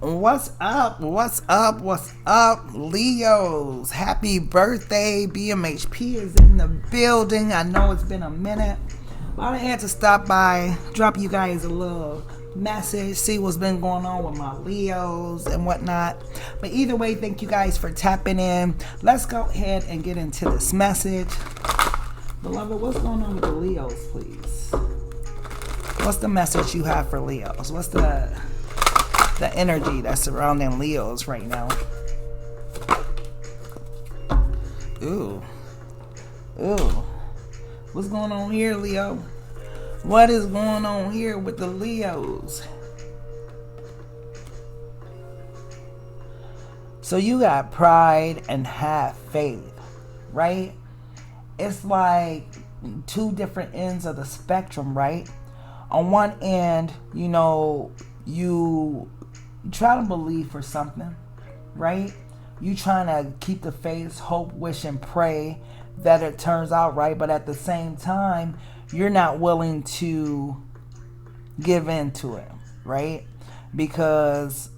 What's up? What's up? What's up, Leos? Happy birthday. BMHP is in the building. I know it's been a minute, but I had to stop by, drop you guys a little message, see what's been going on with my Leos and whatnot. But either way, thank you guys for tapping in. Let's go ahead and get into this message. Beloved, what's going on with the Leos, please? What's the message you have for Leos? What's the energy that's surrounding Leos right now? Ooh. What's going on here, Leo? What is going on here with the Leos? So you got pride and have faith, right? It's like two different ends of the spectrum, right? On one end, you try to believe for something, right? You trying to keep the faith, hope, wish, and pray that it turns out right. But at the same time, you're not willing to give in to it, right? Because,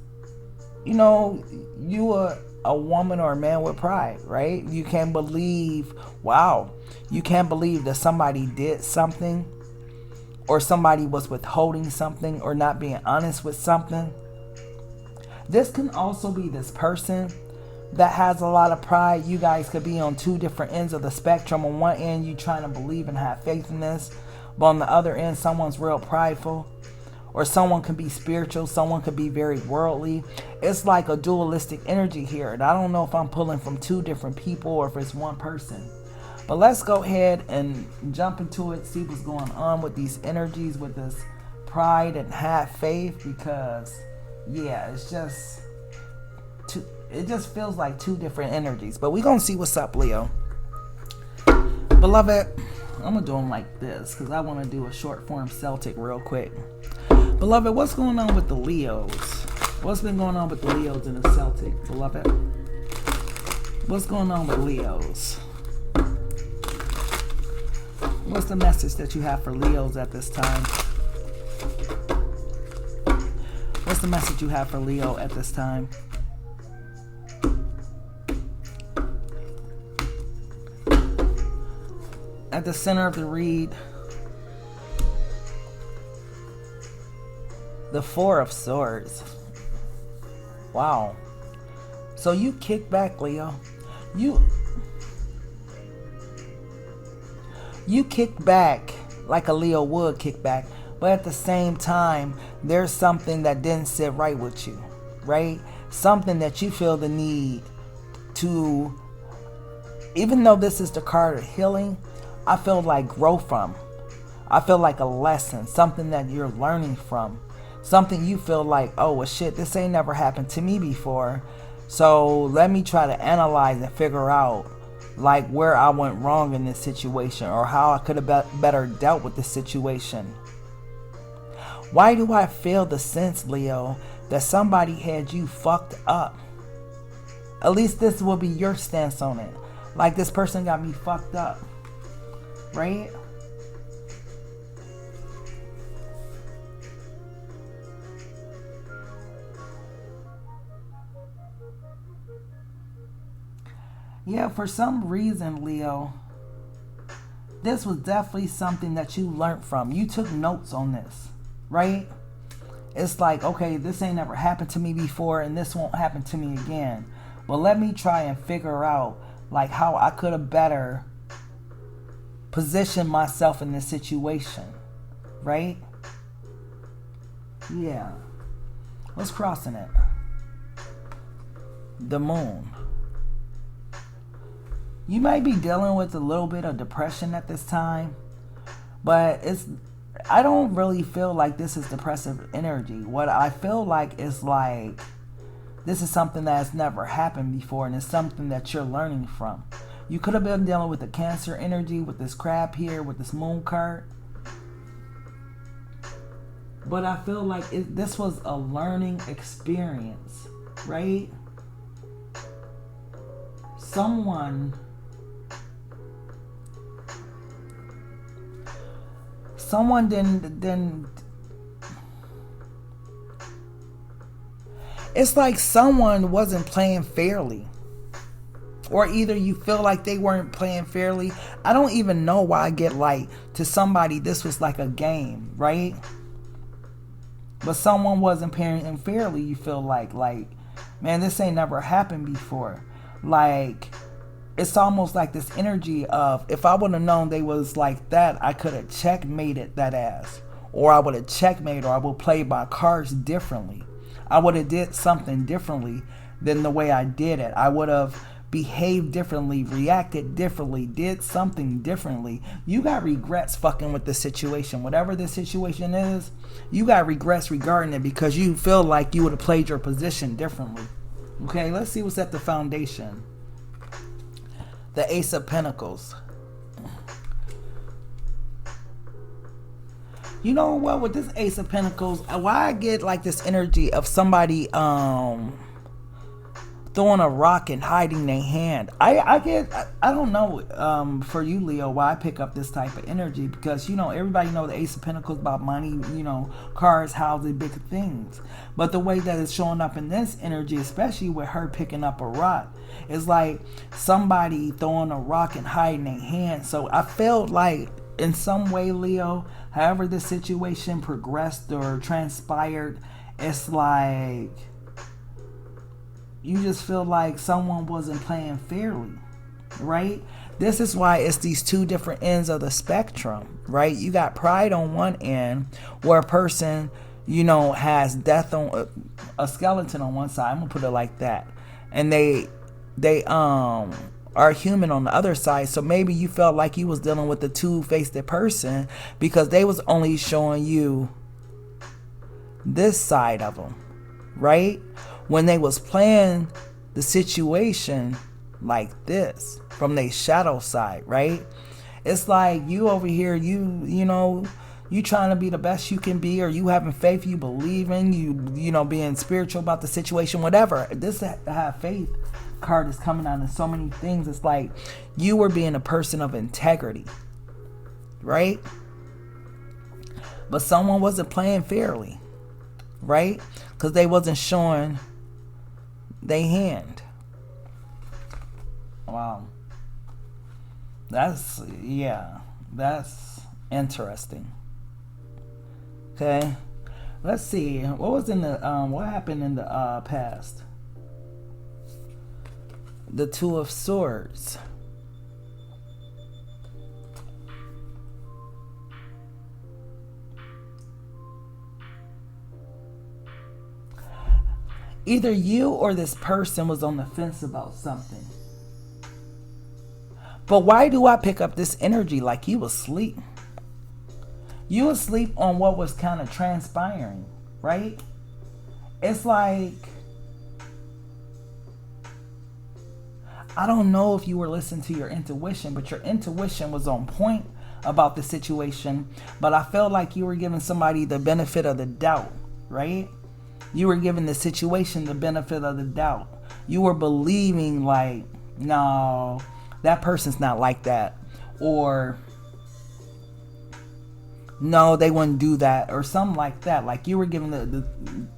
you are a woman or a man with pride, right? You can't believe, you can't believe that somebody did something, or somebody was withholding something, or not being honest with something. This can also be this person that has a lot of pride. You guys could be on two different ends of the spectrum. On one end, you trying to believe and have faith in this, but on the other end, someone's real prideful, or someone can be spiritual, someone could be very worldly. It's like a dualistic energy here, and I don't know if I'm pulling from two different people or if it's one person. But let's go ahead and jump into it, see what's going on with these energies, with this pride and have faith, because it just feels like two different energies. But we're going to see what's up, Leo. Beloved, I'm going to do them like this because I want to do a short form Celtic real quick. Beloved, what's going on with the Leos? What's been going on with the Leos in the Celtic, beloved? What's going on with Leos? What's the message that you have for Leos at this time? What's the message you have for Leo at this time? At the center of the read, the Four of Swords. Wow. So you kick back, Leo. You kick back like a Leo would kick back. But at the same time, there's something that didn't sit right with you, right? Something that you feel the need to, even though this is the card of healing, I feel like grow from. I feel like a lesson, something that you're learning from. Something you feel like, oh, well, shit, this ain't never happened to me before. So let me try to analyze and figure out like where I went wrong in this situation, or how I could have better dealt with this situation. Why do I feel the sense, Leo, that somebody had you fucked up? At least this will be your stance on it. Like, this person got me fucked up, right? Yeah, for some reason, Leo, this was definitely something that you learned from. You took notes on this, right? It's like, okay, this ain't never happened to me before, and this won't happen to me again. But let me try and figure out like how I could have better positioned myself in this situation, right? Yeah. What's crossing it? The Moon. You might be dealing with a little bit of depression at this time, but I don't really feel like this is depressive energy. What I feel like is like this is something that has never happened before, and it's something that you're learning from. You could have been dealing with the Cancer energy with this crab here, with this Moon card. But I feel like this was a learning experience, right? Someone didn't It's like someone wasn't playing fairly. Or either you feel like they weren't playing fairly. I don't even know why I get like, to somebody this was like a game, right? But someone wasn't playing fairly, you feel like, man, this ain't never happened before. Like, it's almost like this energy of, if I would have known they was like that, I could have checkmated that ass. Or I would have checkmated, or I would play my cards differently. I would have did something differently than the way I did it. I would have behaved differently, reacted differently, did something differently. You got regrets fucking with the situation. Whatever the situation is, you got regrets regarding it because you feel like you would have played your position differently. Okay, let's see what's at the foundation. The Ace of Pentacles. You know what, with this Ace of Pentacles, why I get like this energy of somebody throwing a rock and hiding their hand. I don't know, for you, Leo, why I pick up this type of energy, because, you know, everybody know the Ace of Pentacles about money, you know, cars, houses, big things. But the way that it's showing up in this energy, especially with her picking up a rock, is like somebody throwing a rock and hiding their hand. So I felt like in some way, Leo, however the situation progressed or transpired, it's like you just feel like someone wasn't playing fairly, right? This is why it's these two different ends of the spectrum, right? You got pride on one end, where a person, you know, has death on a skeleton on one side. I'm gonna put it like that, and they are human on the other side. So maybe you felt like you was dealing with the two-faced person because they was only showing you this side of them, right? When they was playing the situation like this from their shadow side, right? It's like you over here, you know, you trying to be the best you can be, or you having faith, you believing, you know, being spiritual about the situation, whatever. This have faith card is coming out in so many things. It's like you were being a person of integrity, right? But someone wasn't playing fairly, right? Because they wasn't showing they hand. Wow. That's interesting. Okay. Let's see. What happened in the past? The Two of Swords. Either you or this person was on the fence about something. But why do I pick up this energy like you was asleep? You was asleep on what was kind of transpiring, right? It's like, I don't know if you were listening to your intuition, but your intuition was on point about the situation. But I felt like you were giving somebody the benefit of the doubt, right? You were giving the situation the benefit of the doubt. You were believing like, no, that person's not like that. Or, no, they wouldn't do that. Or something like that. Like you were giving the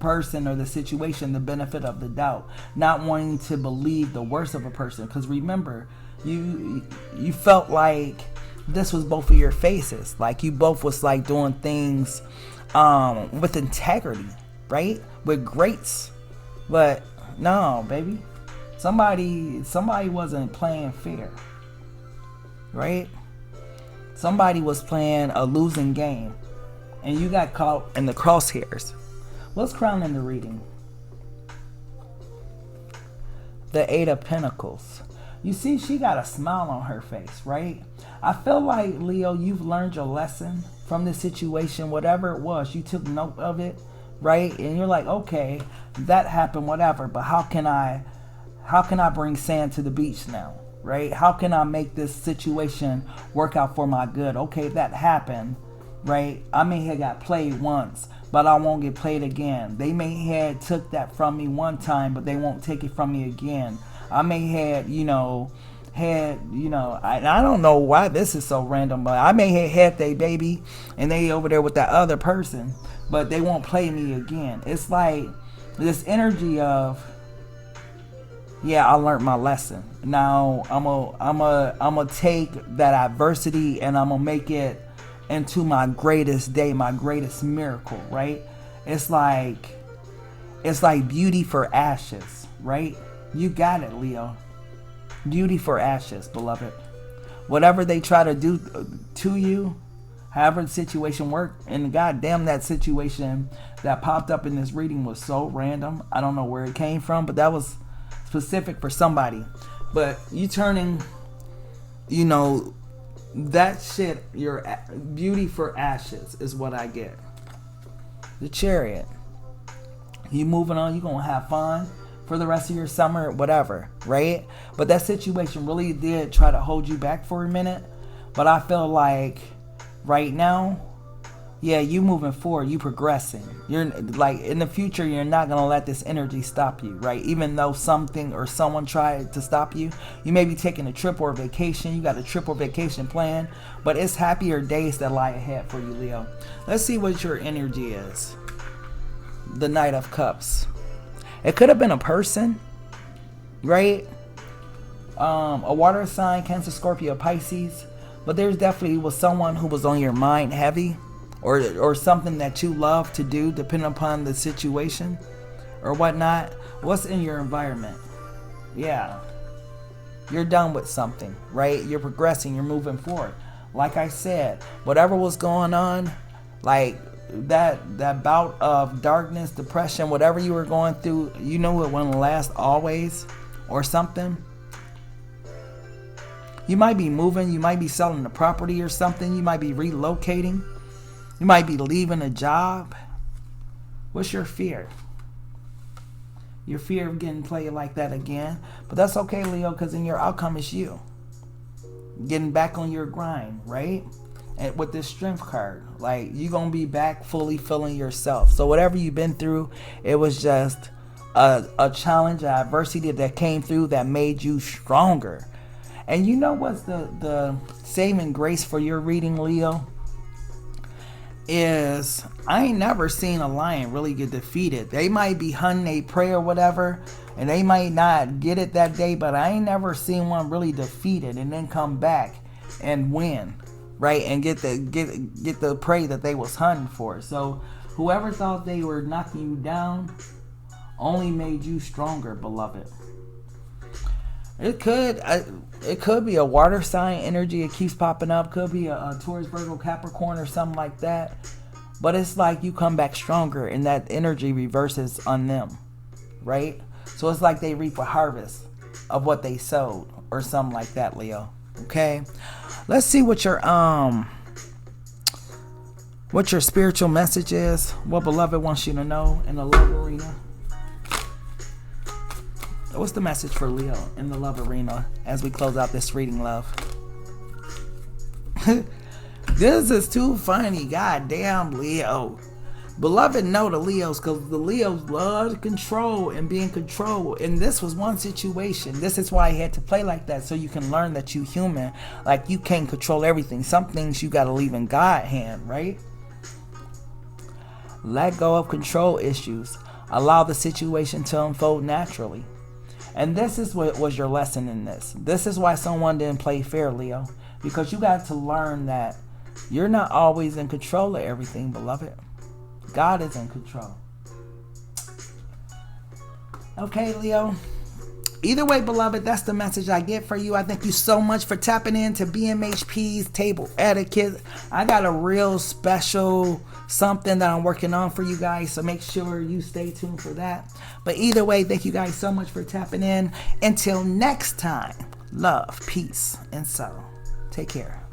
person or the situation the benefit of the doubt. Not wanting to believe the worst of a person. Because remember, you felt like this was both of your faces. Like you both was like doing things with integrity, right? With grace. But no, baby, somebody wasn't playing fair, right? Somebody was playing a losing game, and you got caught in the crosshairs. What's crowning the reading? The Eight of Pentacles. You see, she got a smile on her face, right? I feel like, Leo, you've learned your lesson from this situation. Whatever it was, you took note of it, right? And you're like, okay, that happened, whatever, but how can I bring sand to the beach now, right? How can I make this situation work out for my good? Okay, that happened, right? I may have got played once, but I won't get played again. They may have took that from me one time, but they won't take it from me again. I may have, I don't know why this is so random, but I may have had they baby and they over there with that other person, but they won't play me again. It's like This energy of, yeah, I learned my lesson. Now I'm a take that adversity and I'm gonna make it into my greatest day, my greatest miracle, right? It's like beauty for ashes, right? You got it, Leo. Beauty for ashes, beloved. Whatever they try to do to you, however the situation worked, and goddamn, that situation that popped up in this reading was so random. I don't know where it came from, but that was specific for somebody. But you turning, you know, that shit, your beauty for ashes is what I get. The Chariot. You moving on, you gonna have fun for the rest of your summer, whatever, right? But that situation really did try to hold you back for a minute. But I feel like right now, yeah, you moving forward, you progressing. You're like, in the future, you're not gonna let this energy stop you, right? Even though something or someone tried to stop you, you may be taking a trip or a vacation. You got a trip or vacation plan, but it's happier days that lie ahead for you, Leo. Let's see what your energy is. The Knight of Cups. It could have been a person, right? A water sign, Cancer, Scorpio, Pisces. But there's definitely was someone who was on your mind heavy, or something that you love to do, depending upon the situation or whatnot. What's in your environment? Yeah, you're done with something, right? You're progressing, you're moving forward. Like I said, whatever was going on, like that bout of darkness, depression, whatever you were going through, you know it wouldn't last always, or something. You might be moving, you might be selling the property or something, you might be relocating, you might be leaving a job. What's your fear? Your fear of getting played like that again. But that's okay, Leo, because in your outcome is you getting back on your grind, right? And with this Strength card, like, you're gonna be back fully feeling yourself. So whatever you've been through, it was just a challenge, an adversity that came through that made you stronger. And you know what's the saving grace for your reading, Leo? Is I ain't never seen a lion really get defeated. They might be hunting a prey or whatever, and they might not get it that day, but I ain't never seen one really defeated and then come back and win, right? And get the prey that they was hunting for. So whoever thought they were knocking you down only made you stronger, beloved. It could be a water sign energy. It keeps popping up. Could be a Taurus, Virgo, Capricorn, or something like that. But it's like you come back stronger, and that energy reverses on them, right? So it's like they reap a harvest of what they sowed, or something like that, Leo. Okay, let's see what your spiritual message is. What beloved wants you to know in the love arena. What's the message for Leo in the love arena as we close out this reading, love? This is too funny. Goddamn, Leo. Beloved, know the Leos, because the Leos love control and being controlled. And this was one situation. This is why I had to play like that, so you can learn that you human. Like, you can't control everything. Some things you got to leave in God's hand, right? Let go of control issues. Allow the situation to unfold naturally. And this is what was your lesson in this. This is why someone didn't play fair, Leo. Because you got to learn that you're not always in control of everything, beloved. God is in control. Okay, Leo. Either way, beloved, that's the message I get for you. I thank you so much for tapping into BMHP's Table Etiquette. I got a real special something that I'm working on for you guys, so make sure you stay tuned for that. But either way, thank you guys so much for tapping in. Until next time, love, peace, and soul. Take care.